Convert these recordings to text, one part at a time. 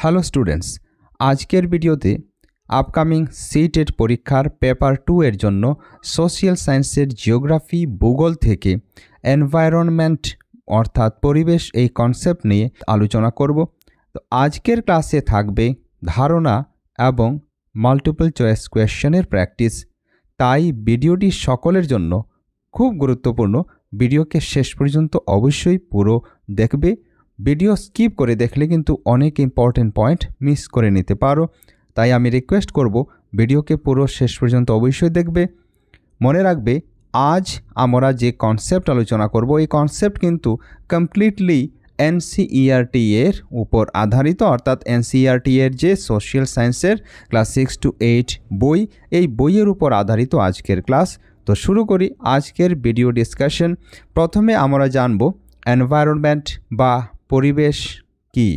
Hello students, আজকের ভিডিওতে upcoming CTET পরীক্ষার পেপার 2 এর জন্য সোশ্যাল সায়েন্সের জিওগ্রাফি ভূগোল থেকে এনভায়রনমেন্ট অর্থাৎ পরিবেশ এই কনসেপ্ট নিয়ে আলোচনা করব। তো আজকের ক্লাসে থাকবে ধারণা এবং মাল্টিপল চয়েস কোয়েশ্চেনের প্র্যাকটিস। তাই ভিডিওটি সকলের জন্য খুব গুরুত্বপূর্ণ। ভিডিওকে শেষ পর্যন্ত অবশ্যই পুরো দেখবে। ভিডিও স্কিপ করে দেখলে কিন্তু অনেক ইম্পর্টেন্ট পয়েন্ট মিস করে নিতে পারো। তাই আমি রিকোয়েস্ট করব ভিডিওকে পুরো শেষ পর্যন্ত অবশ্যই দেখবে। মনে রাখবে, আজ আমরা যে কনসেপ্ট আলোচনা করব এই কনসেপ্ট কিন্তু কমপ্লিটলি এনসিইআরটি এর উপর আধারিত, অর্থাৎ এনসিইআরটি এর যে সোশ্যাল সায়েন্সের ক্লাস 6 to 8 বই, এই বইয়ের উপর আধারিত আজকের ক্লাস। তো শুরু করি আজকের ভিডিও ডিসকাশন। প্রথমে আমরা জানব এনভায়রনমেন্ট বা পরিবেশ কি।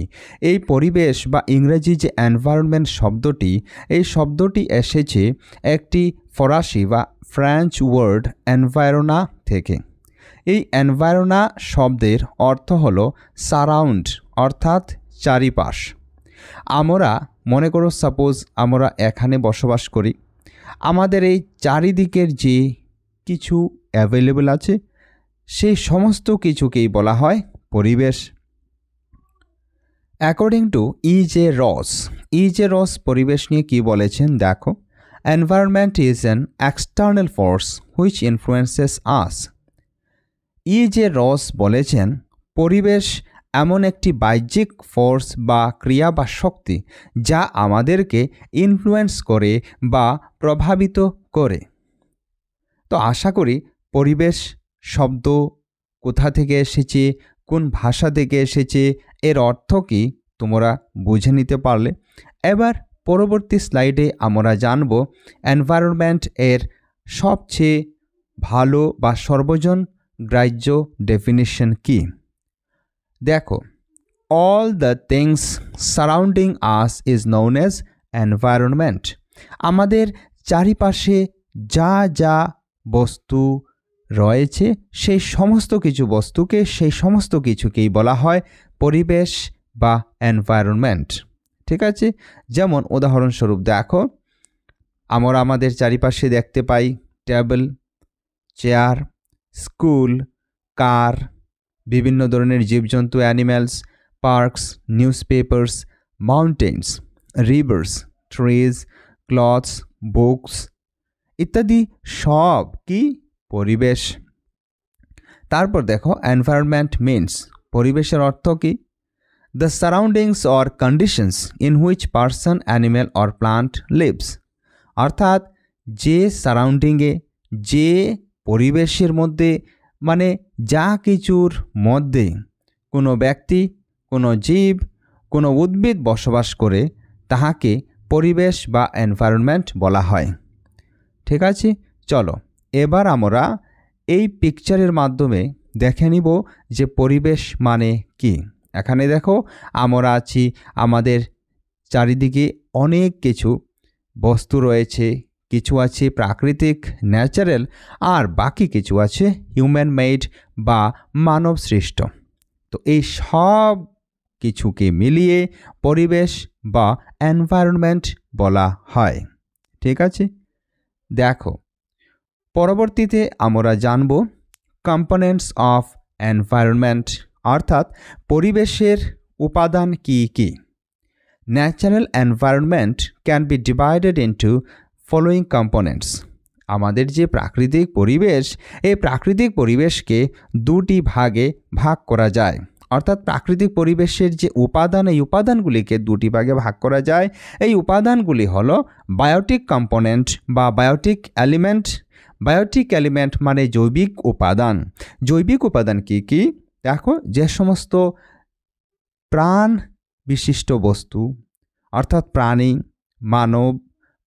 এই পরিবেশ বা ইংরেজি যে এনভায়রনমেন্ট শব্দটি, এই শব্দটি এসেছে একটি ফরাসি বা ফ্রেঞ্চ ওয়ার্ড এনভায়রনা থেকে। এই এনভায়রনা শব্দের অর্থ হলো সারাউন্ড, অর্থাৎ চারিপাশ। আমরা মনে করো সাপোজ আমরা এখানে বসবাস করি, আমাদের এই চারিদিকের যে কিছু অ্যাভেলেবল আছে সেই সমস্ত কিছুকেই বলা হয় পরিবেশ। According to E.J. রস পরিবেশ নিয়ে কি বলেছেন দেখো। Environment is an external force which influences us. E.J. রস বলেছেন পরিবেশ এমন একটি বাহ্যিক ফোর্স বা ক্রিয়া বা শক্তি যা আমাদেরকে ইনফ্লুয়েন্স করে বা প্রভাবিত করে। তো আশা করি পরিবেশ শব্দ কোথা থেকে এসেছে, কোন ভাষা থেকে এসেছে, এর অর্থ কি তোমরা বুঝে নিতে পারলে। এবার পরবর্তী স্লাইডে আমরা জানব এনভায়রনমেন্ট এর সবচেয়ে ভালো বা সর্বজন গ্রাহ্য ডেফিনিশন কি। দেখো, all the things surrounding us is known as environment. আমাদের চারিপাশে যা যা বস্তু রয়েছে সেই সমস্ত কিছুকেই বলা হয় পরিবেশ বা এনভায়রনমেন্ট। ঠিক আছে, যেমন উদাহরণস্বরূপ দেখো, আমরা আমাদের চারিপাশে দেখতে পাই টেবিল, চেয়ার, স্কুল, কার, বিভিন্ন ধরনের জীবজন্তু animals, parks, newspapers, mountains, rivers, trees, clothes, books ইত্যাদি সব কি পরিবেশ। তারপর দেখো এনভায়রনমেন্ট মিনস, পরিবেশের অর্থ কি। The surroundings or conditions in which person, animal or plant lives. অর্থাৎ যে সারাউন্ডিংয়ে, যে পরিবেশের মধ্যে, মানে যা কিছুর মধ্যে কোনো ব্যক্তি, কোনো জীব, কোনো উদ্ভিদ বসবাস করে তাহাকে পরিবেশ বা এনভায়রনমেন্ট বলা হয়। ঠিক আছে, চলো এবার আমরা এই পিকচারের মাধ্যমে দেখে নিব যে পরিবেশ মানে কি। এখানে দেখো আমরা আছি, আমাদের চারিদিকে অনেক কিছু বস্তু রয়েছে, কিছু আছে প্রাকৃতিক ন্যাচারাল, আর বাকি কিছু আছে হিউম্যান মেড বা মানব সৃষ্ট। তো এই সব কিছুকে মিলিয়ে পরিবেশ বা এনভায়রনমেন্ট বলা হয়। ঠিক আছে, দেখো পরবর্তীতে আমরা জানব কম্পোনেন্টস অফ এনভায়রনমেন্ট, অর্থাৎ পরিবেশের উপাদান কি কি। Natural environment can be divided into following components. আমাদের যে প্রাকৃতিক পরিবেশ, এই প্রাকৃতিক পরিবেশকে দুটি ভাগে ভাগ করা যায়। অর্থাৎ প্রাকৃতিক পরিবেশের যে উপাদান, এই উপাদানগুলিকে দুটি ভাগে ভাগ করা যায়। এই উপাদানগুলি হলো বায়োটিক কম্পোনেন্ট বা বায়োটিক এলিমেন্ট। বায়োটিক এলিমেন্ট মানে জৈবিক উপাদান। জৈবিক উপাদান কি কি দেখো, যে সমস্ত প্রাণ বিশিষ্ট বস্তু, অর্থাৎ প্রাণী, মানব,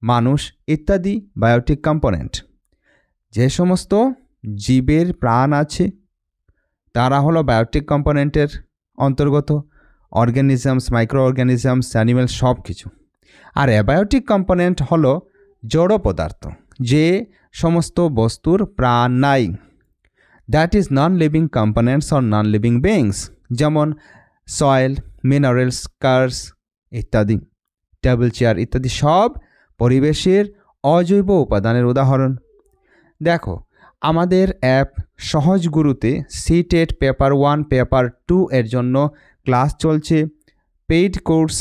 মানুষ ইত্যাদি বায়োটিক কম্পোনেন্ট। যে সমস্ত জীবের প্রাণ আছে তারা হলো বায়োটিক কম্পোনেন্টের অন্তর্গত। অর্গানিজমস, মাইক্রো অর্গানিজমস, অ্যানিমেল সব কিছু। আর অ্যাবায়োটিক কম্পোনেন্ট হলো জড় পদার্থ, যে সমস্ত বস্তুর প্রাণ নাই। That is non living components or non living beings, যেমন সয়েল, মিনারেলস, কার্স, ইত্যাদি, টেবিল চেয়ার ইত্যাদি সব পরিবেশের অজৈব উপাদানের উদাহরণ। দেখো আমাদের অ্যাপ সহজ গুরুতে সিটেট পেপার 1 পেপার 2 এর জন্য ক্লাস চলছে। পেইড কোর্স,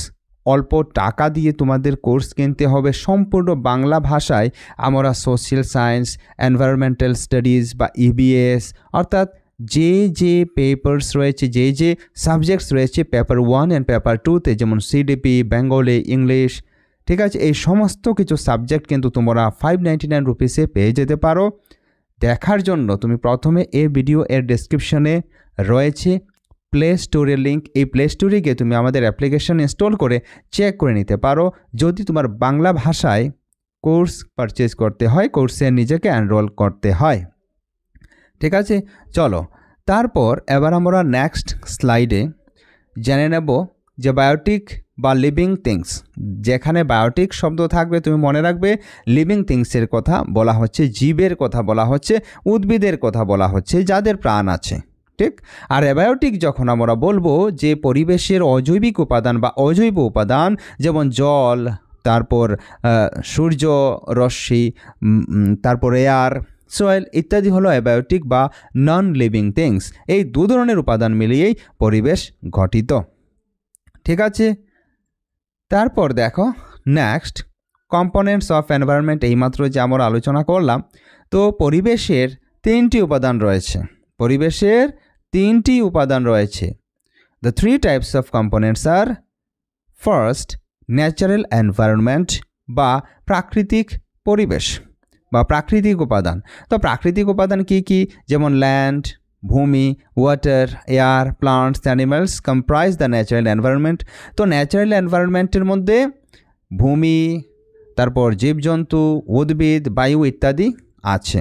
অল্প টাকা দিয়ে তোমাদের কোর্স কিনতে হবে। সম্পূর্ণ বাংলা ভাষায় আমরা সোশ্যাল সায়েন্স, এনভায়রনমেন্টাল স্টাডিজ বা ইবিএস অর্থাৎ যে পেপার্স রয়েছে, যে সাবজেক্টস রয়েছে পেপার 1 অ্যান্ড পেপার 2তে, যেমন সিডিপি, বেঙ্গলি, ইংলিশ, ঠিক আছে, এই সমস্ত কিছু সাবজেক্ট কিন্তু তোমরা 599 রুপিসে পেয়ে যেতে পারো। দেখার জন্য তুমি প্রথমে এই ভিডিও এর ডেসক্রিপশনে রয়েছে প্লে স্টোরের লিঙ্ক। এই প্লে স্টোরে গিয়ে তুমি আমাদের অ্যাপ্লিকেশন ইনস্টল করে চেক করে নিতে পারো যদি তোমার বাংলা ভাষায় কোর্স পারচেজ করতে হয়, কোর্সে নিজেকে এনরোল করতে হয়। ঠিক আছে, চলো তারপর এবার আমরা নেক্সট স্লাইডে জেনে নেব যে বায়োটিক বা লিভিং থিংস। যেখানে বায়োটিক শব্দ থাকবে তুমি মনে রাখবে লিভিং থিংসের কথা বলা হচ্ছে, জীবের কথা বলা হচ্ছে, উদ্ভিদের কথা বলা হচ্ছে যাদের প্রাণ আছে। ঠিক, আর অ্যাবায়োটিক যখন আমরা বলবো যে পরিবেশের অজৈবিক উপাদান বা অজৈব উপাদান, যেমন জল, তারপর সূর্য রশ্মি, তারপর এয়ার, সয়েল ইত্যাদি হলো অ্যাবায়োটিক বা নন লিভিং থিংস। এই দু ধরনের উপাদান মিলিয়েই পরিবেশ গঠিত। ঠিক আছে, তারপর দেখো নেক্সট কম্পোনেন্টস অফ এনভায়রনমেন্ট। এইমাত্র যে আমরা আলোচনা করলাম, তো পরিবেশের 3টি উপাদান রয়েছে। পরিবেশের 3টি উপাদান রয়েছে। The 3 types of components are first natural environment বা প্রাকৃতিক পরিবেশ বা প্রাকৃতিক উপাদান। তো প্রাকৃতিক উপাদান কি কি? যেমন ল্যান্ড, ভূমি, water, air, plants, animals comprise the natural environment. তো ন্যাচারাল এনভায়রনমেন্টের মধ্যে ভূমি, তারপর জীবজন্তু, উদ্ভিদ, বায়ু ইত্যাদি আছে।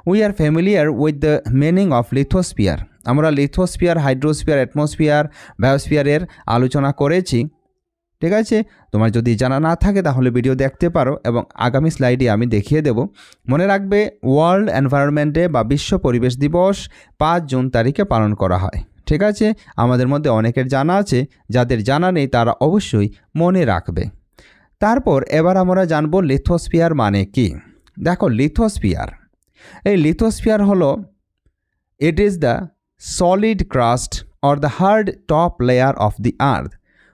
We are familiar with the meaning of lithosphere. আমরা লিথোস্ফিয়ার, হাইড্রোস্ফিয়ার, অ্যাটমসফিয়ার, বায়োস্ফিয়ারের আলোচনা করেছি। ঠিক আছে, তোমার যদি জানা না থাকে তাহলে ভিডিও দেখতে পারো এবং আগামী স্লাইডে আমি দেখিয়ে দেব। মনে রাখবে ওয়ার্ল্ড এনভায়রনমেন্ট ডে বা বিশ্ব পরিবেশ দিবস 5 জুন তারিখে পালন করা হয়। ঠিক আছে, আমাদের মধ্যে অনেকের জানা আছে, যাদের জানা নেই তারা অবশ্যই মনে রাখবে। তারপর এবার আমরা জানবো লিথোস্ফিয়ার মানে কি। দেখো লিথোস্ফিয়ার, এই লিথোস্ফিয়ার হলো it is the solid crust or the hard top layer of the earth.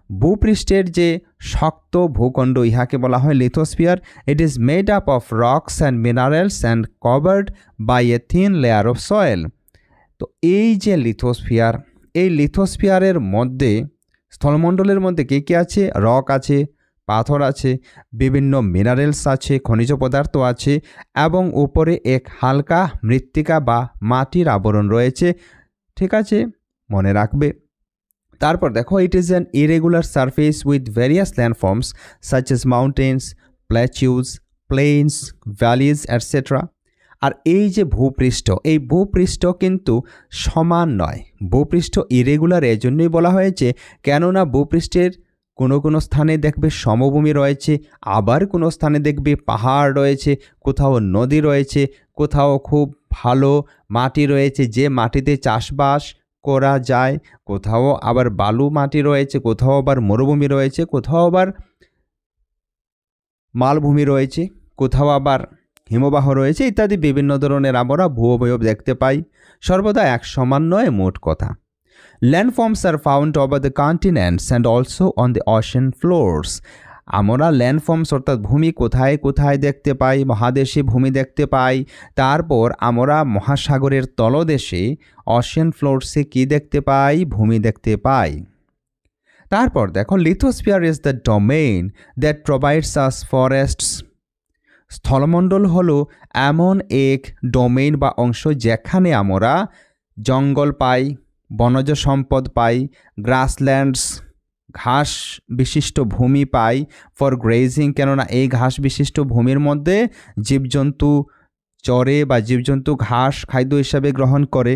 ভূপৃষ্ঠের যে শক্ত ভূখণ্ড ইহাকে বলা হয় lithosphere. It is made up of rocks and minerals and covered by a thin layer of soil. তো এই যে লিথোস্ফিয়ার, এই লিথোস্ফিয়ারের মধ্যে স্থলমণ্ডলের মধ্যে কী কী আছে? রক আছে, পাথর আছে, বিভিন্ন মিনারেলস আছে, খনিজ পদার্থ আছে এবং উপরে এক হালকা মৃত্তিকা বা মাটির আবরণ রয়েছে। ঠিক আছে, মনে রাখবে। তারপর দেখো it is an irregular surface with various landforms such as mountains, plateaus, plains, valleys etcetera. আর এই যে ভূপৃষ্ঠ, এই ভূপৃষ্ঠ কিন্তু সমান নয়। ভূপৃষ্ঠ ইরেগুলার এজন্যই বলা হয়েছে কেননা ভূপৃষ্ঠের কোনো স্থানে দেখবে সমভূমি রয়েছে, আবার কোনো স্থানে দেখবে পাহাড় রয়েছে, কোথাও নদী রয়েছে, কোথাও খুব ভালো মাটি রয়েছে যে মাটিতে চাষবাস করা যায়, কোথাও আবার বালু মাটি রয়েছে, কোথাও আবার মরুভূমি রয়েছে, কোথাও আবার মালভূমি রয়েছে, কোথাও আবার হিমবাহ রয়েছে ইত্যাদি বিভিন্ন ধরনের আমরা ভূঅবয়ব দেখতে পাই। সর্বদা এক সমান নয় মোট কথা। ল্যান্ডফর্মস are found over the continents and also on the ocean floors. আমরা ল্যান্ডফর্মস অর্থাৎ ভূমি কোথায় কোথায় দেখতে পাই? মহাদেশে ভূমি দেখতে পাই। তারপর আমরা মহাসাগরের তলদেশে ওশেন ফ্লোরসে কি দেখতে পাই? ভূমি দেখতে পাই। তারপর দেখো lithosphere is the domain that provides us forests. স্থলমণ্ডল হলো এমন এক ডোমেইন বা অংশ যেখানে আমরা জঙ্গল পাই, বনজ সম্পদ পাই, গ্রাসল্যান্ডস ঘাস বিশিষ্ট ভূমি পাই ফর গ্রেজিং, কেননা এই ঘাস বিশিষ্ট ভূমির মধ্যে জীবজন্তু চরে বা জীবজন্তু ঘাস খাদ্য হিসাবে গ্রহণ করে।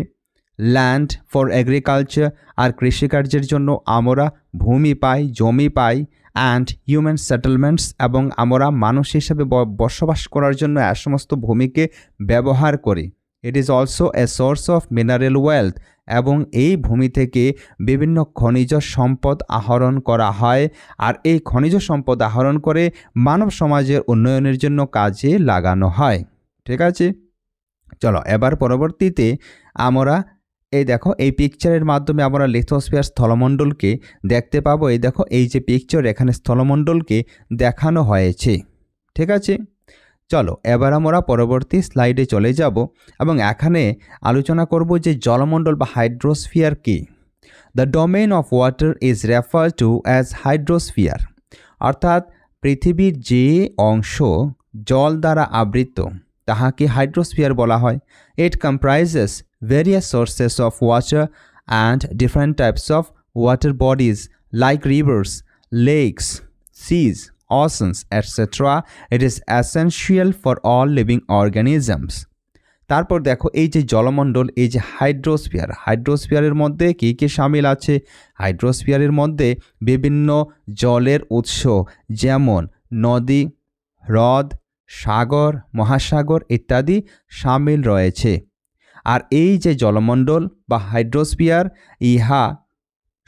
ল্যান্ড ফর এগ্রিকালচার, আর কৃষিকার্যের জন্য আমরা ভূমি পাই, জমি পাই। অ্যান্ড হিউম্যান সেটেলমেন্টস, এবং আমরা মানুষ হিসাবে বসবাস করার জন্য সমস্ত ভূমিকে ব্যবহার করি। ইট is also a source of mineral wealth, এবং এই ভূমি থেকে বিভিন্ন খনিজ সম্পদ আহরণ করা হয়, আর এই খনিজ সম্পদ আহরণ করে মানব সমাজের উন্নয়নের জন্য কাজে লাগানো হয়। ঠিক আছে, চলো এবার পরবর্তীতে আমরা এই দেখো এই পিকচারের মাধ্যমে আমরা লিথোস্ফিয়ার স্থলমণ্ডলকে দেখতে পাবো। এই দেখো এই যে পিকচার, এখানে স্থলমণ্ডলকে দেখানো হয়েছে। ঠিক আছে, চলো এবার আমরা পরবর্তী স্লাইডে চলে যাব এবং এখানে আলোচনা করব যে জলমণ্ডল বা হাইড্রোস্ফিয়ার কি। The domain of water is refer to as hydrosphere, অর্থাৎ পৃথিবীর যে অংশ জল দ্বারা আবৃত তাহাকে হাইড্রোস্ফিয়ার বলা হয়। It comprises various sources of water and different types of water bodies like rivers, lakes, seas, oceans, etc. It is essential for all living organisms. তারপর দেখো এই যে জলমণ্ডল, এই যে হাইড্রোস্ফিয়ারের মধ্যে কী কী শামিল আছে। হাইড্রোস্ফিয়ারের মধ্যে বিভিন্ন জলের উৎস যেমন নদী, হ্রদ, সাগর, মহাসাগর ইত্যাদি শামিল রয়েছে। আর এই যে জলমণ্ডল বা হাইড্রোস্ফিয়ার, ইহা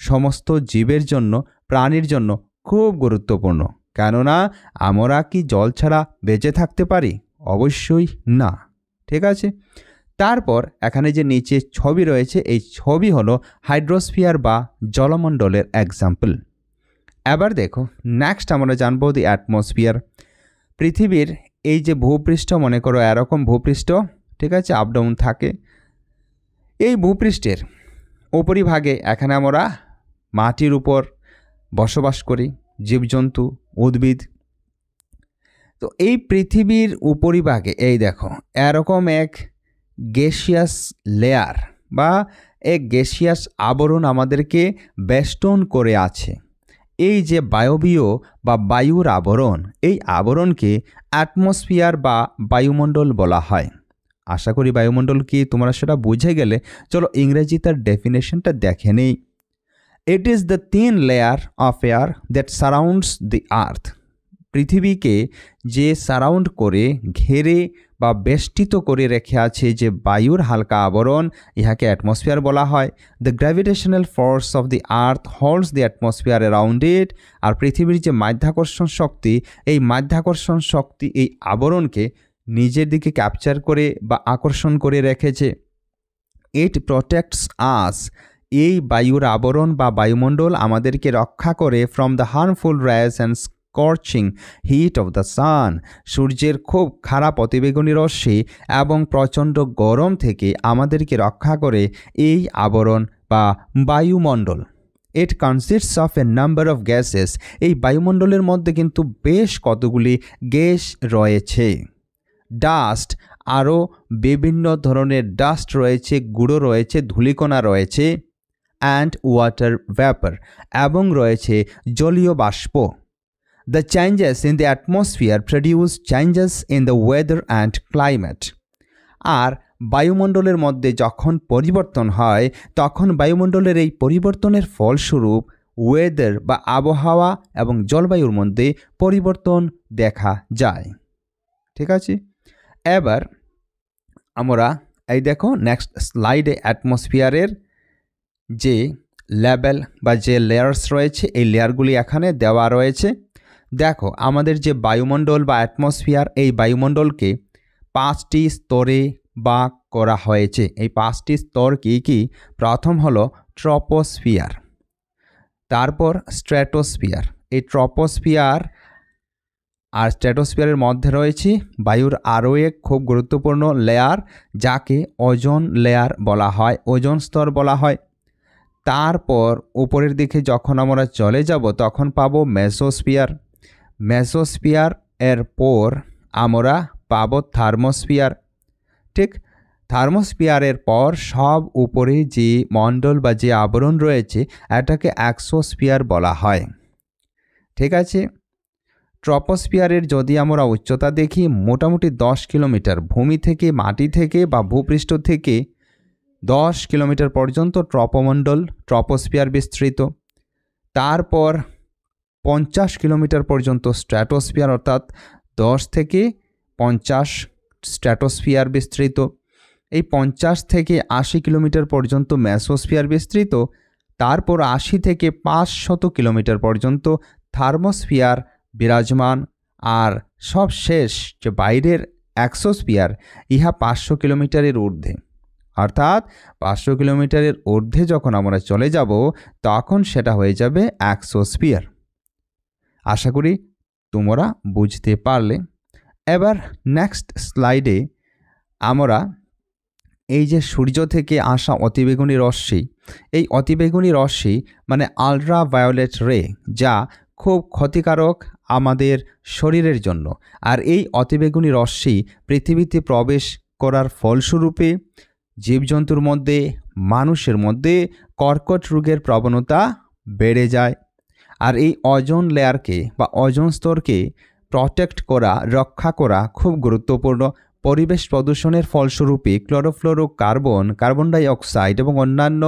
সমস্ত জীবের জন্য, প্রাণীর জন্য খুব গুরুত্বপূর্ণ। কেননা আমরা কি জল ছাড়া বেঁচে থাকতে পারি? অবশ্যই না। ঠিক আছে, তারপর এখানে যে নিচে ছবি রয়েছে, এই ছবি হলো হাইড্রোস্ফিয়ার বা জলমণ্ডলের এক্সাম্পল। এবার দেখো নেক্সট আমরা জানবো দি অ্যাটমসফিয়ার। পৃথিবীর এই যে ভূপৃষ্ঠ, মনে করো এরকম ভূপৃষ্ঠ, ঠিক আছে, আপ ডাউন থাকে। এই ভূপৃষ্ঠের উপরিভাগে এখানে আমরা মাটির উপর বসবাস করি, জীবজন্তু, উদ্ভিদ। তো এই পৃথিবীর উপরিভাগে এই দেখো এরকম এক গ্যাসিয়াস লেয়ার বা এক গ্যাসিয়াস আবরণ আমাদেরকে বেষ্টন করে আছে। এই যে বায়বীয় বা বায়ুর আবরণ, এই আবরণকে অ্যাটমসফিয়ার বা বায়ুমণ্ডল বলা হয়। আশা করি বায়ুমণ্ডল কি তোমরা সেটা বুঝে গেলে। চলো ইংরেজি তার ডেফিনেশনটা দেখে নেই। It is the thin layer of air that surrounds the earth. পৃথিবীকে যে সারাউন্ড করে, ঘেরে বা বেষ্টিত করে রেখে আছে যে বায়ুর হালকা আবরণ, ইহাকে অ্যাটমসফিয়ার বলা হয়। The gravitational force of the earth holds the atmosphere around it. আর পৃথিবীর যে মাধ্যাকর্ষণ শক্তি, এই মাধ্যাকর্ষণ শক্তি এই আবরণকে নিজের দিকে ক্যাপচার করে বা আকর্ষণ করে রেখেছে। It protects us. এই বায়ুর আবরণ বা বায়ুমণ্ডল আমাদেরকে রক্ষা করে from the harmful rays and scorching heat of the sun. সূর্যের খুব খারাপ অতিবেগুনি রশ্মি এবং প্রচণ্ড গরম থেকে আমাদেরকে রক্ষা করে এই আবরণ বা বায়ুমণ্ডল। It consists of a number of gases. এই বায়ুমণ্ডলের মধ্যে কিন্তু বেশ কতগুলি গ্যাস রয়েছে। ডাস্ট, আরও বিভিন্ন ধরনের ডাস্ট রয়েছে, গুঁড়ো রয়েছে, ধূলিকণা রয়েছে। অ্যান্ড ওয়াটার ভ্যাপার, এবং রয়েছে জলীয় বাষ্প। The changes in the atmosphere produce changes in the weather and climate. আর বায়ুমণ্ডলের মধ্যে যখন পরিবর্তন হয়, তখন বায়ুমণ্ডলের এই পরিবর্তনের ফলস্বরূপ ওয়েদার বা আবহাওয়া এবং জলবায়ুর মধ্যে পরিবর্তন দেখা যায়। ঠিক আছে, এবার আমরা এই দেখো নেক্সট স্লাইডে অ্যাটমসফিয়ারের যে লেভেল বা যে লেয়ার্স রয়েছে, এই লেয়ারগুলি এখানে দেওয়া রয়েছে। দেখো আমাদের যে বায়ুমণ্ডল বা অ্যাটমসফিয়ার, এই বায়ুমণ্ডলকে 5টি স্তরে ভাগ করা হয়েছে। এই 5টি স্তর কী কী? প্রথম হলো ট্রপোস্ফিয়ার, তারপর স্ট্র্যাটোস্ফিয়ার। এই ট্রপোস্ফিয়ার আর স্ট্র্যাটোস্ফিয়ারের মধ্যে রয়েছে বায়ুর আরও এক খুব গুরুত্বপূর্ণ লেয়ার, যাকে ওজোন লেয়ার বলা হয়, ওজোন স্তর বলা হয়। তারপর উপরের দিকে যখন আমরা চলে যাব তখন পাবো মেসোস্ফিয়ার। মেসোস্ফিয়ার এর পর আমরা পাবো থার্মোস্ফিয়ার। ঠিক, থার্মোস্ফিয়ারের পর সব উপরে যে মণ্ডল বা যে আবরণ রয়েছে এটাকে এক্সোস্ফিয়ার বলা হয়। ঠিক আছে, ট্রপোস্ফিয়ারের যদি আমরা উচ্চতা দেখি মোটামুটি 10 কিলোমিটার, ভূমি থেকে, মাটি থেকে বা ভূপৃষ্ঠ থেকে 10 কিলোমিটার পর্যন্ত ট্রপোমণ্ডল, ট্রপোস্ফিয়ার বিস্তৃত। তারপর 50 কিলোমিটার পর্যন্ত স্ট্র্যাটোস্ফিয়ার, অর্থাৎ 10 থেকে 50 স্ট্র্যাটোস্ফিয়ার বিস্তৃত। এই 50 থেকে 80 কিলোমিটার পর্যন্ত মেসোস্ফিয়ার বিস্তৃত, তারপর 80 থেকে 500 কিলোমিটার পর্যন্ত থার্মোস্ফিয়ার বিরাজমান, আর সবশেষ যে বাইরের এক্সোস্ফিয়ার, ইহা 500 কিলোমিটারের ঊর্ধ্বে। অর্থাৎ 500 কিলোমিটারের ঊর্ধ্বে যখন আমরা চলে যাব তখন সেটা হয়ে যাবে এক্সোস্ফিয়ার। আশা করি তোমরা বুঝতে পারলে। এবার নেক্সট স্লাইডে আমরা এই যে সূর্য থেকে আসা অতিবেগুনি রশ্মি, এই অতিবেগুনি রশ্মি মানে আল্ট্রাভায়োলেট রে, যা খুব ক্ষতিকারক আমাদের শরীরের জন্য। আর এই অতিবেগুনি রশ্মি পৃথিবীতে প্রবেশ করার ফলস্বরূপে জীবজন্তুর মধ্যে, মানুষের মধ্যে কর্কট রোগের প্রবণতা বেড়ে যায়। আর এই ওজোন লেয়ারকে বা ওজোন স্তরকে প্রটেক্ট করা, রক্ষা করা খুব গুরুত্বপূর্ণ। পরিবেশ প্রদূষণের ফলস্বরূপে ক্লোরোফ্লোরোকার্বন, কার্বন ডাই অক্সাইড এবং অন্যান্য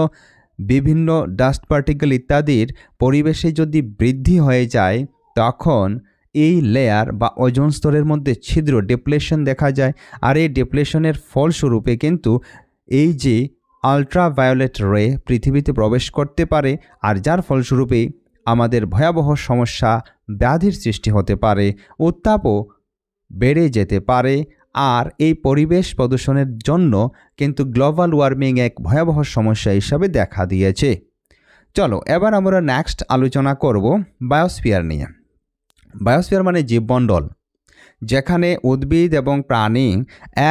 বিভিন্ন ডাস্ট পার্টিকেল ইত্যাদির পরিবেশে যদি বৃদ্ধি হয়ে যায় তখন এই লেয়ার বা ওজোন স্তরের মধ্যে ছিদ্র, ডিপ্লেশন দেখা যায়। আর এই ডিপ্লেশনের ফলস্বরূপে কিন্তু এই যে আল্ট্রাভায়োলেট রে পৃথিবীতে প্রবেশ করতে পারে, আর যার ফলস্বরূপে আমাদের ভয়াবহ সমস্যা, ব্যাধির সৃষ্টি হতে পারে, উত্তাপও বেড়ে যেতে পারে। আর এই পরিবেশ প্রদূষণের জন্য কিন্তু গ্লোবাল ওয়ার্মিং এক ভয়াবহ সমস্যা হিসাবে দেখা দিয়েছে। চলো এবার আমরা নেক্সট আলোচনা করব বায়োস্ফিয়ার নিয়ে। বায়োস্ফিয়ার মানে জীবমণ্ডল, যেখানে উদ্ভিদ এবং প্রাণী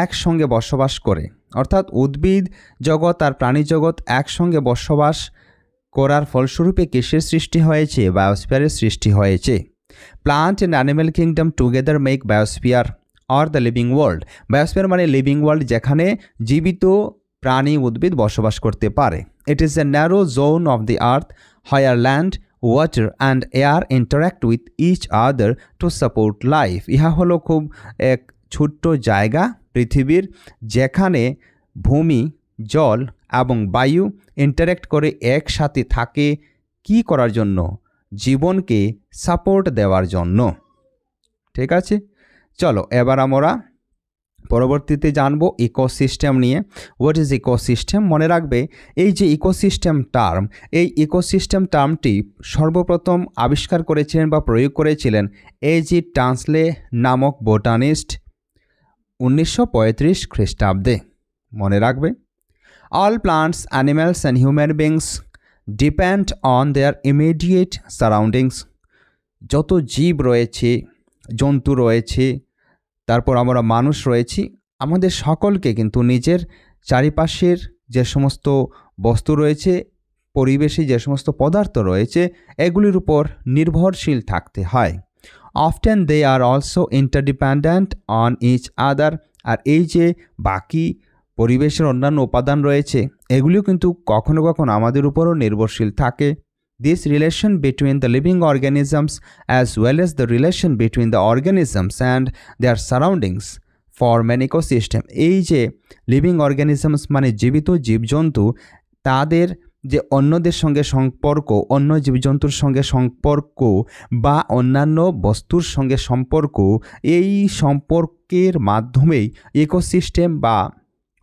একসঙ্গে বসবাস করে। অর্থাৎ উদ্ভিদ জগৎ আর প্রাণী জগৎ একসঙ্গে বসবাস করার ফলস্বরূপে কিসের সৃষ্টি হয়েছে? বায়োস্ফিয়ারের সৃষ্টি হয়েছে। Plant and animal kingdom together make biosphere or the living world. Biosphere মানে লিভিং ওয়ার্ল্ড, যেখানে জীবিত প্রাণী উদ্ভিদ বসবাস করতে পারে। It is a narrow zone of the earth where land, water and air interact with each other to support life. ইহা হলো খুব এক ছোট্ট জায়গা পৃথিবীর, যেখানে ভূমি, জল এবং বায়ু ইন্টারাক্ট করে একসাথে থাকে। কি করার জন্য? জীবনকে সাপোর্ট দেওয়ার জন্য। ঠিক আছে, চলো এবার আমরা পরবর্তীতে জানবো ইকোসিস্টেম নিয়ে। What is ecosystem? মনে রাখবে এই যে ইকোসিস্টেম টার্ম, এই ইকোসিস্টেম টার্মটি সর্বপ্রথম আবিষ্কার করেছিলেন বা প্রয়োগ করেছিলেন A.G. টান্সলে নামক বোটানিস্ট 1935 খ্রিস্টাব্দে। মনে রাখবে, all plants, animals and human beings depend on their immediate surroundings. যত জীব রয়েছে, জন্তু রয়েছে, তারপর আমরা মানুষ রয়েছি, আমাদের সকলকে কিন্তু নিজের চারিপাশের যে সমস্ত বস্তু রয়েছে, পরিবেশে যে সমস্ত পদার্থ রয়েছে, এগুলির উপর নির্ভরশীল থাকতে হয়। Often they are also interdependent on each other. আর এই যে বাকি পরিবেশের অন্যান্য উপাদান রয়েছে, এগুলিও কিন্তু কখনো কখনো আমাদের উপরও নির্ভরশীল থাকে। This relation between the living organisms as well as the relation between the organisms and their surroundings form an ecosystem. এই যে লিভিং অর্গানিজমস মানে জীবিত জীবজন্তু, তাদের যে অন্যদের সঙ্গে সম্পর্ক, অন্য জীবজন্তুর সঙ্গে সম্পর্ক বা অন্যান্য বস্তুর সঙ্গে সম্পর্ক, এই সম্পর্কের মাধ্যমেই ইকোসিস্টেম বা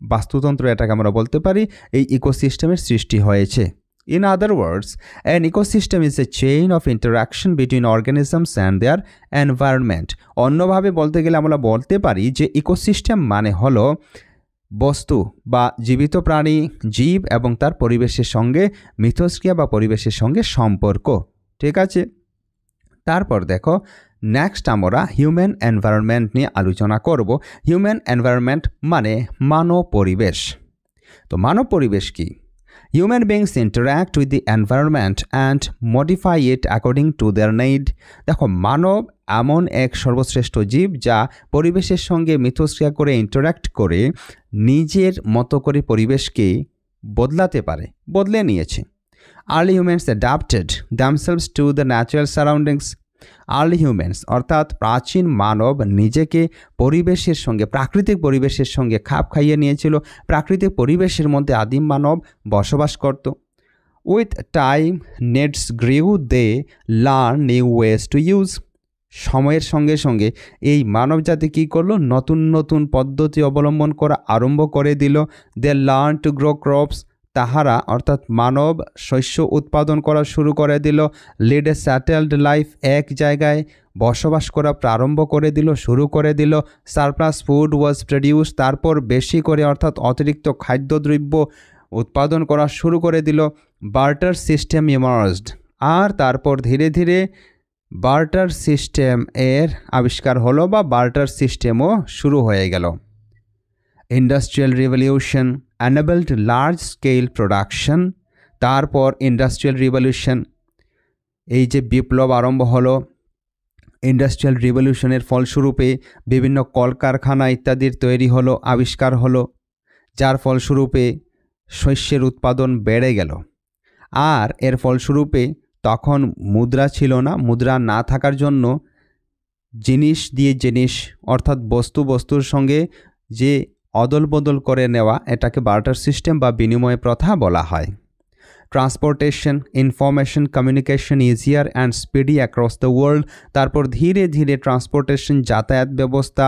বাস্তুতন্ত্র, এটাকে আমরা বলতে পারি, এই ইকোসিস্টেমের সৃষ্টি হয়েছে। In other words, an ecosystem is a chain of interaction between organisms and their environment. অন্যভাবে বলতে গেলে আমরা বলতে পারি যে ইকোসিস্টেম মানে হলো বস্তু বা জীবিত প্রাণী, জীব এবং তার পরিবেশের সঙ্গে মিথস্ক্রিয়া বা পরিবেশের সঙ্গে সম্পর্ক। ঠিক আছে, তারপর দেখো নেক্সট আমরা হিউম্যান এনভায়রনমেন্ট নিয়ে আলোচনা করব। হিউম্যান এনভায়রনমেন্ট মানে মানব পরিবেশ। তো মানব পরিবেশ কি? Human beings interact with the environment and modify it according to their need. দেখো, মানব এমন এক সর্বশ্রেষ্ঠ জীব যা পরিবেশের সঙ্গে মিথস্ক্রিয়া করে, ইন্টারাক্ট করে নিজের মতো করে পরিবেশকে বদলাতে পারে, বদলে নিয়েছে। Early humans adapted themselves to the natural surroundings. Early humans অর্থাৎ প্রাচীন মানব নিজেকে পরিবেশের সঙ্গে, প্রাকৃতিক পরিবেশের সঙ্গে খাপ খাইয়ে নিয়েছিল। প্রাকৃতিক পরিবেশের মধ্যে আদিম মানব বসবাস করত। With time needs grew, they learn new ways to use. সময়ের সঙ্গে সঙ্গে এই মানবজাতি কী করলো, নতুন নতুন পদ্ধতি অবলম্বন করা আরম্ভ করে দিল। They learn to grow crops, তাহারা অর্থাৎ মানব শস্য উৎপাদন করা শুরু করে দিল। লিড এ স্যাটেলড লাইফ, এক জায়গায় বসবাস করা প্রারম্ভ করে দিল, শুরু করে দিল। সারপ্লাস ফুড ওয়াজ প্রডিউস, তারপর বেশি করে অর্থাৎ অতিরিক্ত খাদ্যদ্রব্য উৎপাদন করা শুরু করে দিল। বার্টার সিস্টেম ইমার্জড, আর তারপর ধীরে ধীরে বার্টার সিস্টেম এর আবিষ্কার হলো বা বার্টার সিস্টেমও শুরু হয়ে গেল। Industrial revolution enabled large scale production, তারপর ইন্ডাস্ট্রিয়াল রিভলিউশন, এই যে বিপ্লব আরম্ভ হলো, ইন্ডাস্ট্রিয়াল রিভলিউশনের ফলস্বরূপে বিভিন্ন কলকারখানা ইত্যাদির তৈরি হলো, আবিষ্কার হলো, যার ফলস্বরূপে শস্যের উৎপাদন বেড়ে গেল। আর এর ফলস্বরূপে তখন মুদ্রা ছিল না, মুদ্রা না থাকার জন্য জিনিস দিয়ে জিনিস অর্থাৎ বস্তুর সঙ্গে যে অদল বদল করে নেওয়া, এটাকে বার্টার সিস্টেম বা বিনিময় প্রথা বলা হয়। Transportation, information communication easier and speedy across the world, তারপর ধীরে ধীরে ট্রান্সপোর্টেশন যাতায়াত ব্যবস্থা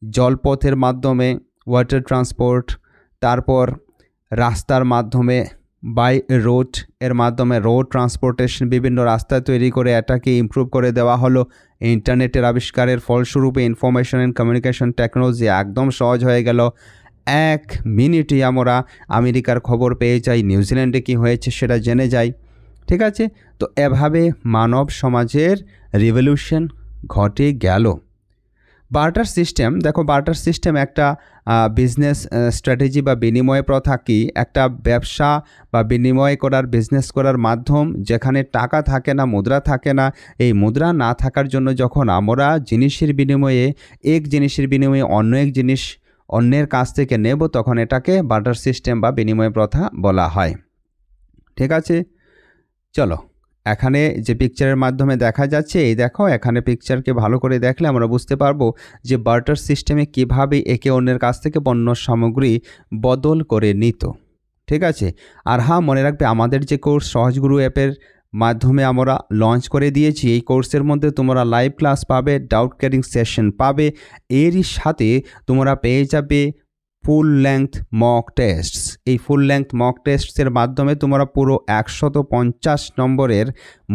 জলপথের মাধ্যমে ওয়াটার ট্রান্সপোর্ট, তারপর রাস্তার মাধ্যমে বাই রোড এর মাধ্যমে রোড ট্রান্সপোর্টেশন, বিভিন্ন রাস্তা তৈরি করে এটাকে ইমপ্রুভ করে দেওয়া হলো। ইন্টারনেটের আবিষ্কারের ফলস্বরূপে ইনফরমেশন অ্যান্ড কমিউনিকেশন টেকনোলজি একদম সহজ হয়ে গেল। 1 মিনিটে আমরা আমেরিকার খবর পেয়ে যাই, নিউজিল্যান্ডে কী হয়েছে সেটা জেনে যাই। ঠিক আছে, তো এভাবে মানব সমাজের রিভলিউশন ঘটে গেল। বার্টার সিস্টেম, দেখো বার্টার সিস্টেম একটা বিজনেস স্ট্র্যাটেজি বা বিনিময় প্রথা কি, একটা ব্যবসা বা বিনিময় করার বিজনেস করার মাধ্যম, যেখানে টাকা থাকে না, মুদ্রা থাকে না। এই মুদ্রা না থাকার জন্য যখন আমরা জিনিসের বিনিময়ে এক জিনিসের বিনিময়ে অন্য এক জিনিস অন্যের কাছ থেকে নেব, তখন এটাকে বার্টার সিস্টেম বা বিনিময় প্রথা বলা হয়। ঠিক আছে, চলো এখানে যে পিকচারের মাধ্যমে দেখা যাচ্ছে, এই দেখো এখানে পিকচারকে ভালো করে দেখলে আমরা বুঝতে পারবো যে বার্টার সিস্টেমে কিভাবে একে অন্যের কাছ থেকে পণ্য সামগ্রী বদল করে নিত। ঠিক আছে, আর হ্যাঁ মনে রাখবে আমাদের যে কোর্স সহজগুরু অ্যাপের মাধ্যমে আমরা লঞ্চ করে দিয়েছি, এই কোর্সের মধ্যে তোমরা লাইভ ক্লাস পাবে, ডাউট ক্লিয়ারিং সেশন পাবে, এরই সাথে তোমরা পেয়ে যাবে ফুল লেংথ মক টেস্টস। এই ফুল লেংথ মক টেস্টসের মাধ্যমে তোমরা পুরো 150 নম্বরের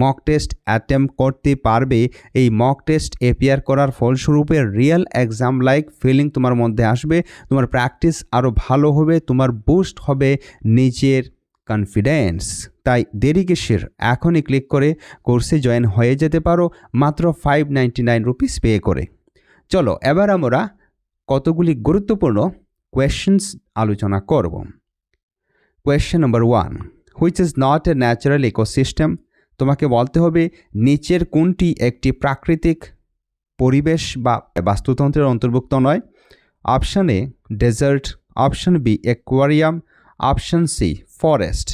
মক টেস্ট অ্যাটেম্প করতে পারবে। এই মক টেস্ট অ্যাপিয়ার করার ফলস্বরূপে রিয়েল এক্সাম লাইক ফিলিং তোমার মধ্যে আসবে, তোমার প্র্যাকটিস আরও ভালো হবে, তোমার বুস্ট হবে নিজের কনফিডেন্স। তাই দেরি কিসের, এখনই ক্লিক করে কোর্সে জয়েন হয়ে যেতে পারো মাত্র 599 রুপিস পে করে। চলো এবার আমরা কতগুলি গুরুত্বপূর্ণ কোয়েশ্চেন্স আলোচনা করব। Question number 1, which is not a natural ecosystem. তোমাকে বলতে হবে নিচের কোনটি একটি প্রাকৃতিক পরিবেশ বা বাস্তুতন্ত্রের অন্তর্ভুক্ত নয়। Option A desert, option B aquarium, option C forest,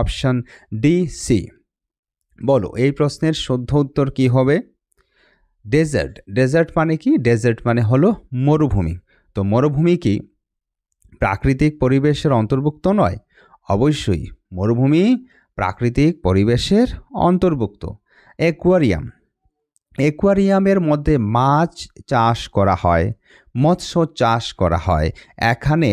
option D C. বলো এই প্রশ্নের শুদ্ধ উত্তর কী হবে? ডেজার্ট। ডেজার্ট মানে কি? ডেজার্ট মানে হলো মরুভূমি। তো মরুভূমি কি প্রাকৃতিক পরিবেশের অন্তর্ভুক্ত নয়? অবশ্যই মরুভূমি প্রাকৃতিক পরিবেশের অন্তর্ভুক্ত। অ্যাকোয়ারিয়াম, অ্যাকোয়ারিয়ামের মধ্যে মাছ চাষ করা হয়, মৎস্য চাষ করা হয়। এখানে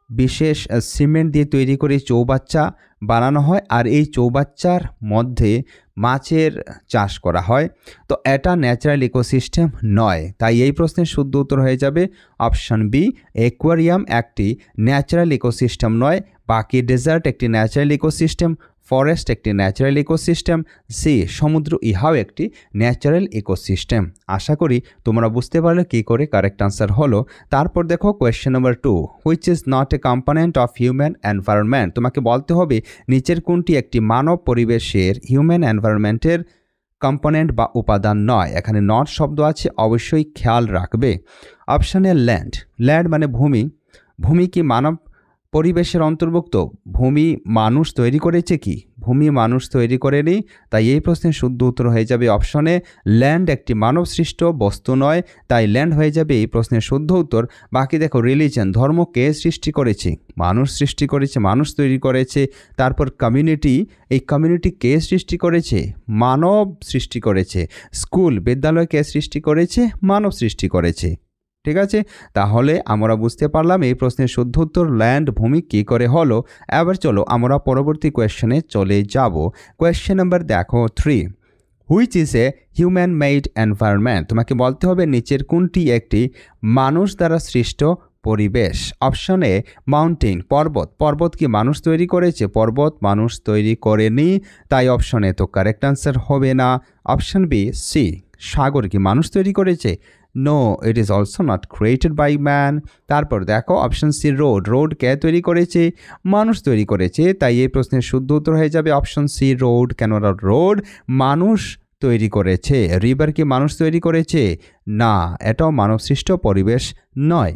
বিশেষ সিমেন্ট দিয়ে তৈরি করে চৌবাচ্চা বানানো হয়, আর এই চৌবাচ্চার মধ্যে মাছের চাষ করা হয়। তো এটা ন্যাচারাল ইকোসিস্টেম নয়, তাই এই প্রশ্নের শুদ্ধ উত্তর হয়ে যাবে অপশান বি, অ্যাকোয়ারিয়াম একটি ন্যাচারাল ইকোসিস্টেম নয়। বাকি ডেজার্ট একটি ন্যাচারাল ইকোসিস্টেম, ফরেস্ট একটি ন্যাচারাল ইকোসিস্টেম, সি সমুদ্র ইহাও একটি ন্যাচারাল ইকোসিস্টেম। আশা করি তোমরা বুঝতে পারলে কী করে কারেক্ট আনসার হলো। তারপর দেখো question number 2, which is not a component of human environment. তোমাকে বলতে হবে নিচের কোনটি একটি মানব পরিবেশের হিউম্যান এনভায়রনমেন্টের কম্পোনেন্ট বা উপাদান নয়। এখানে নট শব্দ আছে, অবশ্যই খেয়াল রাখবে। অপশানে ল্যান্ড, ল্যান্ড মানে ভূমি। ভূমি কি মানব পরিবেশের অন্তর্ভুক্ত। ভূমি মানুষ তৈরি করেছে কি? ভূমি মানুষ তৈরি করেনি, তাই এই প্রশ্নের শুদ্ধ উত্তর হয়ে যাবে অপশনে ল্যান্ড একটি মানবসৃষ্ট বস্তু নয়, তাই ল্যান্ড হয়ে যাবে এই প্রশ্নের শুদ্ধ উত্তর। বাকি দেখো রিলিজন, ধর্ম কে সৃষ্টি করেছে? মানুষ সৃষ্টি করেছে, মানুষ তৈরি করেছে। তারপর কমিউনিটি, এই কমিউনিটি কে সৃষ্টি করেছে? মানব সৃষ্টি করেছে। স্কুল, বিদ্যালয় কে সৃষ্টি করেছে? মানব সৃষ্টি করেছে। ঠিক আছে, তাহলে আমরা বুঝতে পারলাম এই প্রশ্নের শুদ্ধ উত্তর ল্যান্ড, ভূমি কী করে হলো। এবার চলো আমরা পরবর্তী কোয়েশ্চেনে চলে যাব। কোয়েশ্চেন নাম্বার দেখো 3, which is a human made environment. তোমাকে বলতে হবে নিচের কোনটি একটি মানুষ দ্বারা সৃষ্ট পরিবেশ। অপশন এ মাউন্টেন, পর্বত। পর্বত কি মানুষ তৈরি করেছে? পর্বত মানুষ তৈরি করেনি, তাই অপশনে তো কারেক্ট আনসার হবে না। অপশন বি সি, সাগর কি মানুষ তৈরি করেছে? No, it is also not created by man. তারপর দেখো অপশন সি রোড, রোড কে তৈরি করেছে? মানুষ তৈরি করেছে, তাই এই প্রশ্নের শুদ্ধ উত্তর হয়ে যাবে অপশন সি রোড। কেননা রোড মানুষ তৈরি করেছে। রিভার কি মানুষ তৈরি করেছে? না, এটাও মানবসৃষ্ট পরিবেশ নয়।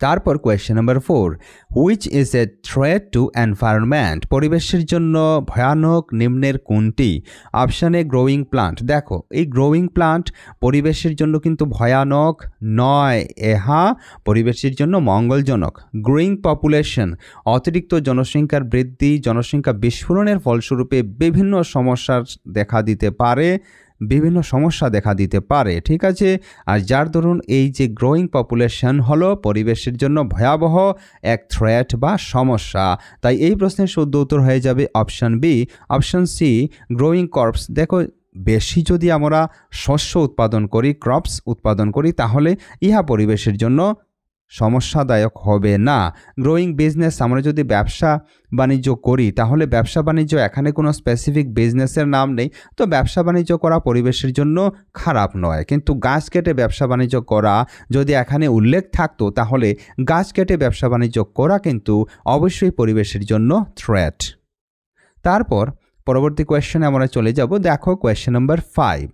তারপর question number 4, which is a threat to environment. পরিবেশের জন্য ভয়ানক নিম্নের কোনটি? অপশানে গ্রোয়িং প্লান্ট। দেখো এই গ্রোয়িং প্লান্ট পরিবেশের জন্য কিন্তু ভয়ানক নয়, এহা পরিবেশের জন্য মঙ্গলজনক। গ্রোয়িং পপুলেশন, অতিরিক্ত জনসংখ্যার বৃদ্ধি, জনসংখ্যা বিস্ফোরণের ফলস্বরূপে বিভিন্ন সমস্যা দেখা দিতে পারে। ঠিক আছে, আর যার দরুন এই যে গ্রোয়িং পপুলেশন হলো পরিবেশের জন্য ভয়াবহ এক থ্রেট বা সমস্যা, তাই এই প্রশ্নের শুদ্ধ উত্তর হয়ে যাবে option B. Option C growing crops. দেখো বেশি যদি আমরা শস্য উৎপাদন করি, ক্রপস উৎপাদন করি, তাহলে ইহা পরিবেশের জন্য সমস্যাদায়ক হবে না। গ্রোয়িং বিজনেস, আমরা যদি ব্যবসা বাণিজ্য করি, তাহলে ব্যবসা বাণিজ্য, এখানে কোনো স্পেসিফিক বিজনেসের নাম নেই, তো ব্যবসা বাণিজ্য করা পরিবেশের জন্য খারাপ নয়। কিন্তু গাছ কেটে ব্যবসা বাণিজ্য করা যদি এখানে উল্লেখ থাকতো, তাহলে গাছ কেটে ব্যবসা বাণিজ্য করা কিন্তু অবশ্যই পরিবেশের জন্য থ্রেট। তারপর পরবর্তী কোয়েশ্চেনে আমরা চলে যাব। দেখো question number 5,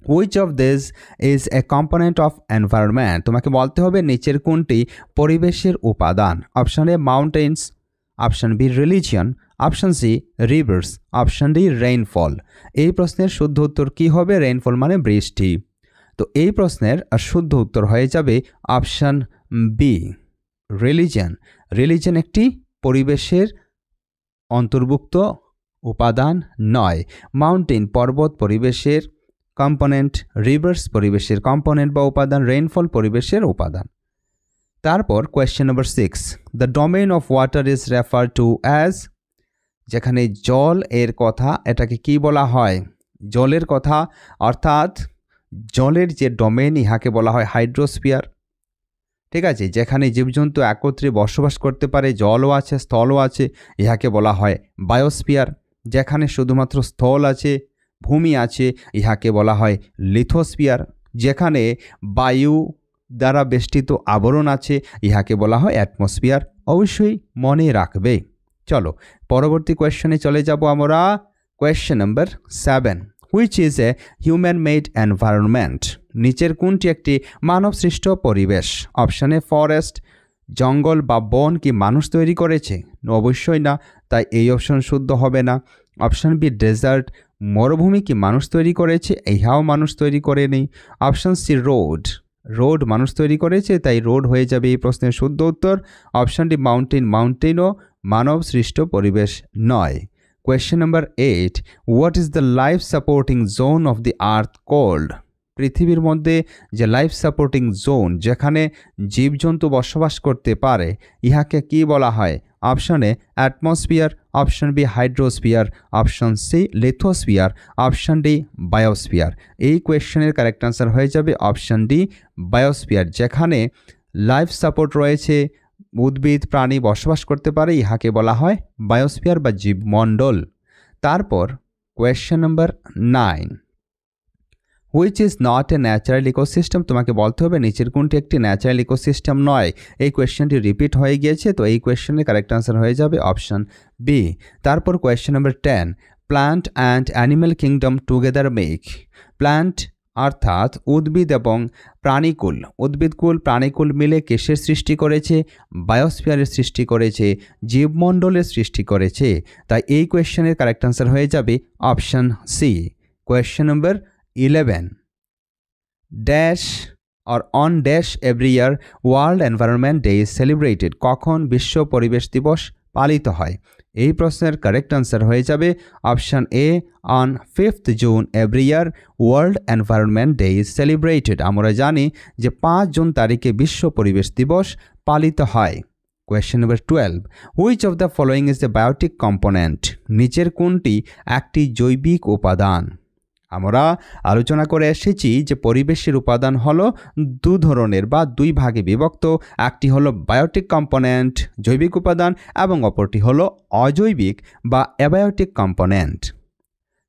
which of this is a component of environment. তোমাকে বলতে হবে নিচের কোনটি পরিবেশের উপাদান। Option A mountains, option B religion, option C rivers, option D rainfall. এই প্রশ্নের শুদ্ধ উত্তর কি হবে? রেইনফল মানে বৃষ্টি। তো এই প্রশ্নের শুদ্ধ উত্তর হয়ে যাবে অপশন বি রিলিজিয়ন। রিলিজিয়ন একটি পরিবেশের অন্তর্ভুক্ত উপাদান নয়। মাউন্টেন পর্বত পরিবেশের কম্পোনেন্ট, রিভার্স পরিবেশের কম্পোনেন্ট বা উপাদান, রেইনফল পরিবেশের উপাদান। তারপর question number 6, the domain of water is refer to as. যেখানে জল এর কথা, এটাকে কি বলা হয়? জলের কথা, অর্থাৎ জলের যে ডোমেইন, ইহাকে বলা হয় হাইড্রোস্ফিয়ার। ঠিক আছে, যেখানে জীবজন্তু একত্রে বসবাস করতে পারে, জলও আছে স্থলও আছে, ইহাকে বলা হয় বায়োস্ফিয়ার। যেখানে শুধুমাত্র স্থল আছে, ভূমি আছে, ইহাকে বলা হয় লিথোস্ফিয়ার। যেখানে বায়ু দ্বারা বেষ্টিত আবরণ আছে, ইহাকে বলা হয় অ্যাটমসফিয়ার। অবশ্যই মনে রাখবে। চলো পরবর্তী কোয়েশ্চনে চলে যাব আমরা। Question number 7, which is a human made environment. নিচের কোনটি একটি মানবসৃষ্ট পরিবেশ। অপশানে ফরেস্ট, জঙ্গল বা বন কি মানুষ তৈরি করেছে? অবশ্যই না, তাই এই অপশন শুদ্ধ হবে না। অপশান বি ডেজার্ট, মরুভূমি কি মানুষ তৈরি করেছে? ইহাও মানুষ তৈরি করেনি। অপশান সি রোড, রোড মানুষ তৈরি করেছে, তাই রোড হয়ে যাবে এই প্রশ্নের শুদ্ধ উত্তর। অপশান ডি মাউন্টেন, মাউন্টেনও মানব সৃষ্ট পরিবেশ নয়। Question number 8, what is the life supporting zone of the earth cold. পৃথিবীর মধ্যে যে লাইফ সাপোর্টিং জোন, যেখানে জীবজন্তু বসবাস করতে পারে, ইহাকে কি বলা হয়? Option A atmosphere, option B hydrosphere, option C lithosphere, option D biosphere. এই কোয়েশ্চেনের কারেক্ট আনসার হয়ে যাবে অপশন ডি বায়োস্ফিয়ার। যেখানে লাইফ সাপোর্ট রয়েছে, উদ্ভিদ প্রাণী বসবাস করতে পারে, ইহাকে বলা হয় বায়োস্ফিয়ার বা জীবমণ্ডল। তারপর question number 9, which is not a natural ecosystem. তোমাকে বলতে হবে নিচের কোনটি একটি ন্যাচারাল ইকোসিস্টেম নয়। এই কোয়েশ্চেনটি রিপিট হয়ে গিয়েছে, তো এই কোয়েশ্চেনের কারেক্ট আনসার হয়ে যাবে অপশন বি। তারপর question number 10, plant and animal kingdom together make. Plant অর্থাৎ উদ্ভিদ এবং প্রাণীকুল, উদ্ভিদকুল প্রাণীকুল মিলে কিসের সৃষ্টি করেছে? বায়োস্ফিয়ারের সৃষ্টি করেছে, জীবমণ্ডলের সৃষ্টি করেছে। তাই এই কোয়েশ্চেনের কারেক্ট আনসার হয়ে যাবে option C. Question number 11, dash or on dash every year World Environment Day is celebrated? কখন বিশ্ব পরিবেশ দিবস পালিত হয়? এই প্রশ্নের কারেক্ট আনসার হয়ে যাবে option A, on 5th June every year World Environment Day is celebrated. আমরা জানি যে 5 জুন তারিখে বিশ্ব পরিবেশ দিবস পালিত হয়। Question number 12, which of the following is the biotic component? নিচের কোনটি একটি জৈবিক উপাদান? আমরা আলোচনা করে এসেছি যে পরিবেশের উপাদান হলো দু ধরনের বা দুই ভাগে বিভক্ত। একটি হলো বায়োটিক কম্পোনেন্ট জৈবিক উপাদান এবং অপরটি হলো অজৈবিক বা অ্যাবায়োটিক কম্পোনেন্ট।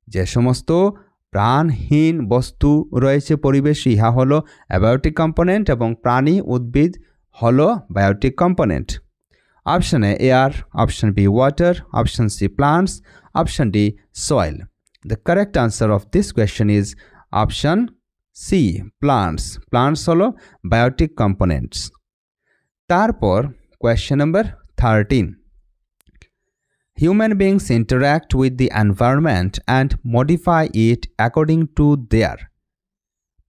যে সমস্ত প্রাণহীন বস্তু রয়েছে পরিবেশে ইহা হলো অ্যাবায়োটিক কম্পোনেন্ট এবং প্রাণী উদ্ভিদ হলো biotic component. Option A air, option B water, option C plants, option D soil. The correct answer of this question is option C, plants. Plants হলো biotic components. তারপর question number 13. Human beings interact with the environment and modify it according to their.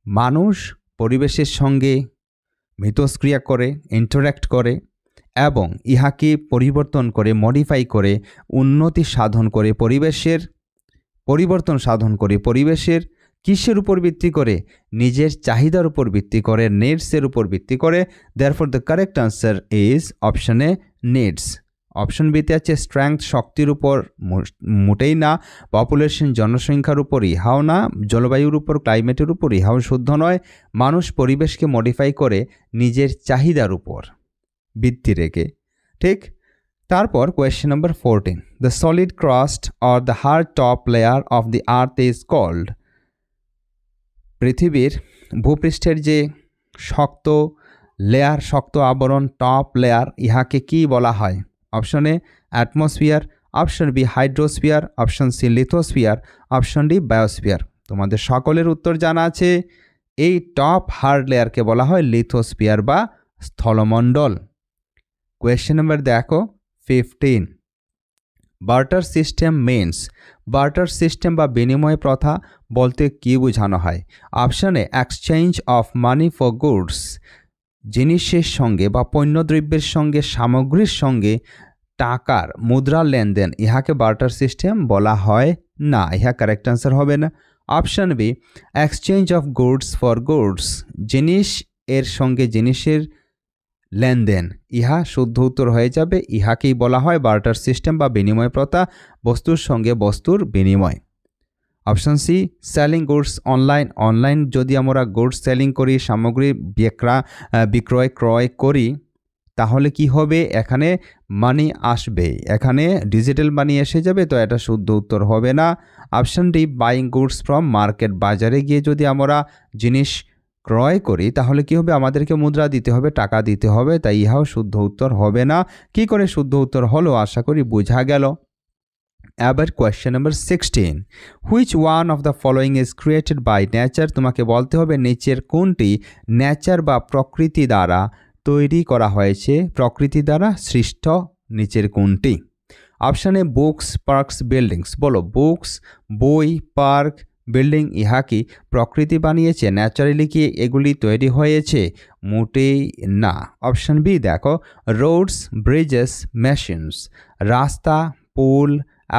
মানুষ পরিবেশের সঙ্গে মিথস্ক্রিয়া করে, interact করে এবং ইহাকে পরিবর্তন করে, মডিফাই করে, উন্নতি সাধন করে, পরিবর্তন সাধন করে পরিবেশের কিসের উপর ভিত্তি করে? নিজের চাহিদার উপর ভিত্তি করে, নেডসের উপর ভিত্তি করে। Therefore the correct answer is option A, needs. Option বিতে আছে স্ট্রেংথ, শক্তির উপর মোটেই না, পপুলেশন জনসংখ্যার উপর ইহাও না, জলবায়ুর উপর ক্লাইমেটের উপর ইহাও শুদ্ধ নয়। মানুষ পরিবেশকে মডিফাই করে নিজের চাহিদার উপর ভিত্তি রেখে, ঠিক। তারপর question number 14, the solid crust or the hard top layer of the earth is called? পৃথিবীর ভূপৃষ্ঠের যে শক্ত লেয়ার, শক্ত আবরণ, টপ লেয়ার, ইহাকে কি বলা হয়? Option A atmosphere, option B hydrosphere, option C lithosphere, option D biosphere. তোমাদের সকলের উত্তর জানা আছে। এই টপ হার্ড লেয়ারকে বলা হয় লিথোস্ফিয়ার বা স্থলমণ্ডল। কোয়েশ্চেন নম্বর দেখো 15, barter system means? Barter system বা বিনিময় প্রথা বলতে কি বোঝানো হয়? Option A exchange of money for goods, জিনিসের সঙ্গে বা পণ্যদ্রব্যের সঙ্গে, সামগ্রীর সঙ্গে টাকার মুদ্রার লেনদেন, ইহাকে বার্টার সিস্টেম বলা হয় না। ইহা কারেক্ট আনসার হবে না। Option B exchange of goods for goods, জিনিস এর সঙ্গে জিনিসের লেনদেন, ইহা শুদ্ধ উত্তর হয়ে যাবে। ইহাকেই বলা হয় বার্টার সিস্টেম বা বিনিময় প্রথা, বস্তুর সঙ্গে বস্তুর বিনিময়। Option C selling goods online, online যদি আমরা গুডস সেলিং করি, সামগ্রী ক্রয় করি, তাহলে কি হবে? এখানে মানি আসবে, এখানে ডিজিটাল মানি এসে যাবে, তো এটা শুদ্ধ উত্তর হবে না। Option D buying goods from market, বাজারে গিয়ে যদি আমরা জিনিস ক্রয় করি তাহলে কি হবে? আমাদেরকে মুদ্রা দিতে হবে, টাকা দিতে হবে, তাই ইহাও শুদ্ধ উত্তর হবে না। কি করে শুদ্ধ উত্তর হলো আশা করি বোঝা গেল। এবার question number 16, which one of the following is created by nature? তোমাকে বলতে হবে নিচের কোনটি নেচার বা প্রকৃতি দ্বারা তৈরি করা হয়েছে, প্রকৃতি দ্বারা সৃষ্ট নিচের কোনটি? অপশানে বুকস, পার্কস, বিল্ডিংস। বলো, বুকস, বই, পার্ক, বিল্ডিং, ইহা কি প্রকৃতি বানিয়েছে? ন্যাচারালি কি এগুলি তৈরি হয়েছে? মোটেই না। অপশান বি দেখো, রোডস, ব্রিজেস, মেশিনস, রাস্তা, পুল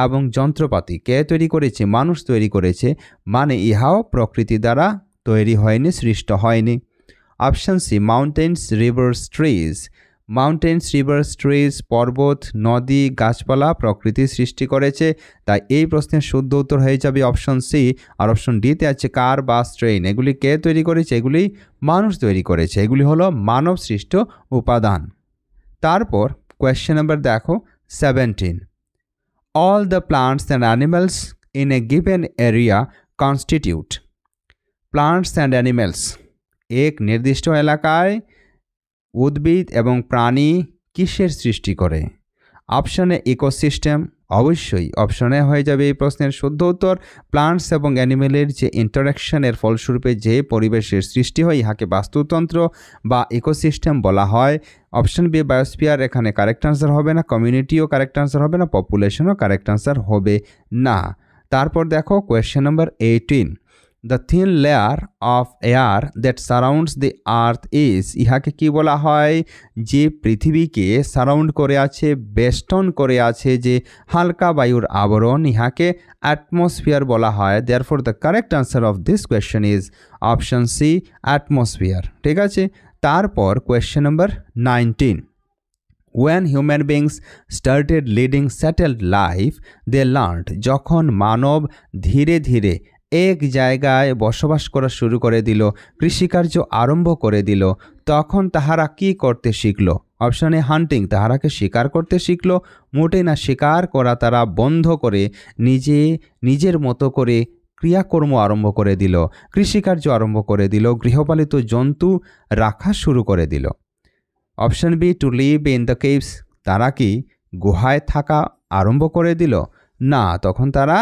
এবং যন্ত্রপাতি কে তৈরি করেছে? মানুষ তৈরি করেছে, মানে ইহাও প্রকৃতি দ্বারা তৈরি হয়নি, সৃষ্ট হয়নি। Option C mountains, rivers, trees. Mountains, rivers, trees, পর্বত, নদী, গাছপালা প্রকৃতি সৃষ্টি করেছে, তাই এই প্রশ্নের শুদ্ধ উত্তর হয়ে যাবে অপশন সি। আর অপশন ডিতে আছে কার, বাস, ট্রেন, এগুলি কে তৈরি করেছে? এগুলি মানুষ তৈরি করেছে, এগুলি হলো মানব সৃষ্ট উপাদান। তারপর কোয়েশ্চেন নাম্বার দেখো 17, all the plants and animals in a given area constitute. Plants and animals, এক নির্দিষ্ট এলাকায় উদ্ভিদ এবং প্রাণী কিসের সৃষ্টি করে? অপশনে ইকোসিস্টেম, অবশ্যই অপশনে হয়ে যাবে এই প্রশ্নের শুদ্ধ উত্তর। প্লান্টস এবং অ্যানিমেলের যে ইন্টারাকশনের ফলস্বরূপে যে পরিবেশের সৃষ্টি হয় ইহাকে বাস্তুতন্ত্র বা ইকোসিস্টেম বলা হয়। অপশন বি বায়োস্ফিয়ার এখানে কারেক্ট আনসার হবে না, কমিউনিটিও কারেক্ট আনসার হবে না, পপুলেশনও কারেক্ট আনসার হবে না। তারপর দেখো question number 18, the thin layer of air that surrounds the earth is, ইহাকে কি বলা হয়? যে পৃথিবীকে সারাউন্ড করে আছে, বেষ্টন করে আছে যে হালকা বায়ুর আবরণ, ইহাকে অ্যাটমসফিয়ার বলা হয়। Therefore the correct answer of this question is option C, atmosphere. ঠিক আছে। তারপর question number 19, when human beings started leading settled life they learned, যখন মানব ধীরে ধীরে এক জায়গায় বসবাস করা শুরু করে দিল, কৃষিকার্য আরম্ভ করে দিল, তখন তাহারা কি করতে শিখল? অপশনে হান্টিং, তাহারাকে শিকার করতে শিখল, মোটেই না, শিকার করা তারা বন্ধ করে নিজের মতো করে ক্রিয়াকর্ম আরম্ভ করে দিল, কৃষিকার্য আরম্ভ করে দিল, গৃহপালিত জন্তু রাখা শুরু করে দিল। Option B to live in the caves, তারা কি গুহায় থাকা আরম্ভ করে দিল? না, তখন তারা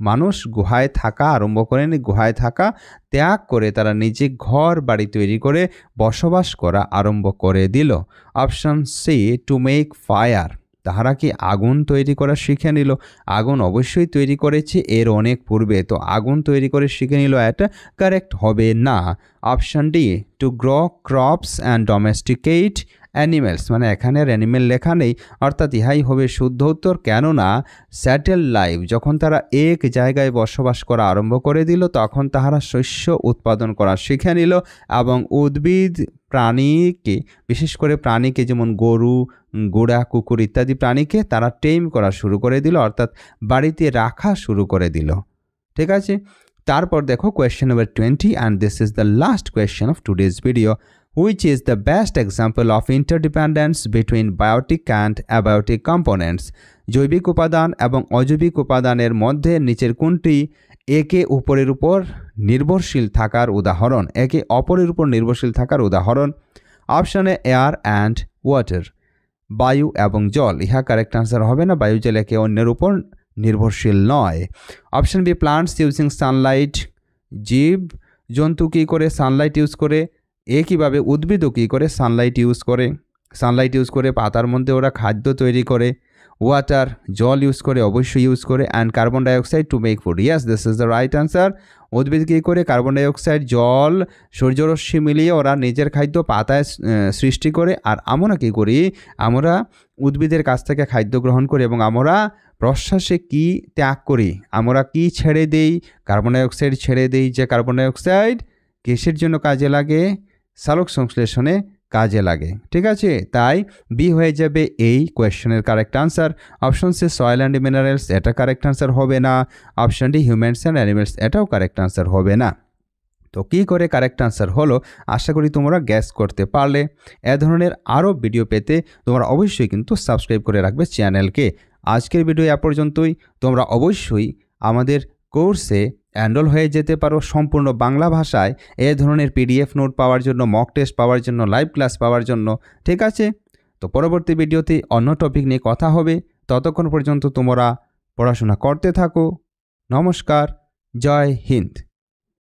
মানুষ গুহায় থাকা আরম্ভ করেনি, গুহায় থাকা ত্যাগ করে তারা নিজে ঘর বাড়ি তৈরি করে বসবাস করা আরম্ভ করে দিল। Option C to make fire, তাহারা কি আগুন তৈরি করা শিখে নিল? আগুন অবশ্যই তৈরি করেছে এর অনেক পূর্বে, তো আগুন তৈরি করে শিখে নিল, এটা কারেক্ট হবে না। Option D to grow crops and domesticate animals, মানে এখানে আর অ্যানিমেল লেখা নেই, অর্থাৎ ইহাই হবে শুদ্ধ উত্তর। কেননা স্যাটেল লাইফ, যখন তারা এক জায়গায় বসবাস করা আরম্ভ করে দিল তখন তাহারা শস্য উৎপাদন করা শিখে নিল এবং উদ্ভিদ প্রাণীকে, বিশেষ করে প্রাণীকে যেমন গরু, ঘোড়া, কুকুর ইত্যাদি প্রাণীকে তারা টেম করা শুরু করে দিল, অর্থাৎ বাড়িতে রাখা শুরু করে দিল। ঠিক আছে। তারপর দেখো question number 20 and this is the last question of today's video, which is the best example of interdependence between biotic and abiotic components, জৈবিক উপাদান এবং অজৈবিক উপাদানের মধ্যে নিচের কোনটি একে অপরের উপর নির্ভরশীল থাকার উদাহরণ? একে অপরের উপর নির্ভরশীল থাকার উদাহরণ। অপশনে এয়ার অ্যান্ড ওয়াটার, বায়ু এবং জল, ইহা কারেক্ট আনসার হবে না, বায়ু জল একে অন্যের উপর নির্ভরশীল নয়। Option B plants using sunlight, জীব জন্তু কী করে সানলাইট ইউজ করে, একইভাবে উদ্ভিদও কী করে সানলাইট ইউজ করে পাতার মধ্যে ওরা খাদ্য তৈরি করে। ওয়াটার, জল ইউজ করে, অবশ্যই ইউজ করে। And carbon dioxide to make food, yes this is the right answer. উদ্ভিদ কী করে কার্বন ডাইঅক্সাইড, জল, সূর্যরশ্মি মিলিয়ে ওরা নিজের খাদ্য পাতায় সৃষ্টি করে। আর আমরা কী করি? আমরা উদ্ভিদের কাছ থেকে খাদ্য গ্রহণ করি এবং আমরা প্রশ্বাসে কি ত্যাগ করি? আমরা কি ছেড়ে দেই? কার্বন ডাইঅক্সাইড ছেড়ে দেই, যে কার্বন ডাইঅক্সাইড কিসের জন্য কাজে লাগে? সালোক সংশ্লেষণে কাজে লাগে। ঠিক আছে, তাই বি হয়ে যাবে এই কোয়েশ্চেনের correct answer. Option C soil and minerals, এটা কারেক্ট আনসার হবে না। Option D humans and animals, এটাও কারেক্ট আনসার হবে না। তো কী করে কারেক্ট আনসার হলো আশা করি তোমরা গ্যাস করতে পারলে। এ ধরনের আরও ভিডিও পেতে তোমরা অবশ্যই কিন্তু সাবস্ক্রাইব করে রাখবে চ্যানেলকে। আজকের ভিডিও এ পর্যন্তই। তোমরা অবশ্যই আমাদের কোর্সে এনরোল হয়ে যেতে পারো সম্পূর্ণ বাংলা ভাষায়, এ ধরনের পিডিএফ নোট পাওয়ার জন্য, মক টেস্ট পাওয়ার জন্য, লাইভ ক্লাস পাওয়ার জন্য। ঠিক আছে, তো পরবর্তী ভিডিওতে অন্য টপিক নিয়ে কথা হবে। ততক্ষণ পর্যন্ত তোমরা পড়াশোনা করতে থাকো। নমস্কার, জয় হিন্দ।